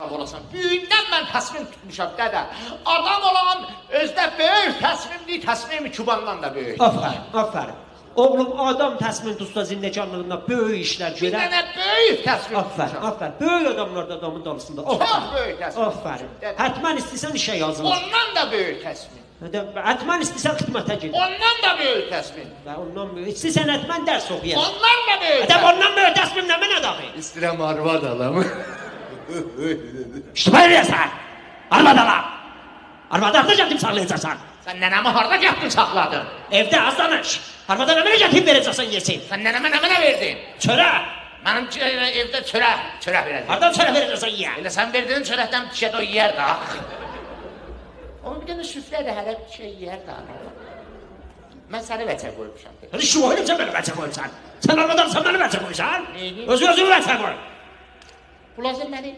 Olasan. Büyündən mən təsmin tutmuşam dədə. Adam olan özdə böyük təsminlik, təsmin kübandan da böyük. Aferin, aferin. Oğlum adam təsmin tutsa zindekarlığında böyük işler Bir görər. dənə böyük təsmin Aferin, tutmuşam. aferin. Böyük adamlar da adamın dalısında. Çox Aferin. böyük təsmin. Aferin. Dədə. Hətmən istəyirsən işə yazılır. Ondan da böyük təsmin. Hətmən istəyirsən xidmətə ged. Ondan da böyük təsmin. Və ondan böyük. İstəyirsən hətmən dərs oxuyar. Ondan da böyük Adam təsmin. ondan böyük təsmin nə mən adamı? İstirəm arvad alam. İşte böyle yasan. Arvad alam. Arvadı harda gətirib saxlayacaqsan? Sən nənəmi harda gəldin saxladın? Evdə az danış. Arvada nə mənə gətirib verəcəksən yesin? Sən nənəmə nə mənə verdin? Çörə. Mənim evdə çörək verəcək. Hardan çörə verəcəksən yeyə? Elə sən verdiyin çörəkdən bir şey də o yiyər də. Onun bir dənə süfrə də hələ bir şey yiyər də. Mən səni vəcə qoymuşam. Hadi şu oyunu sen beni vəçə qoyursan. Sen arvadan sen beni vəçə qoyursan. Neyini? Özünü vəçə qoy. Bulazır məni.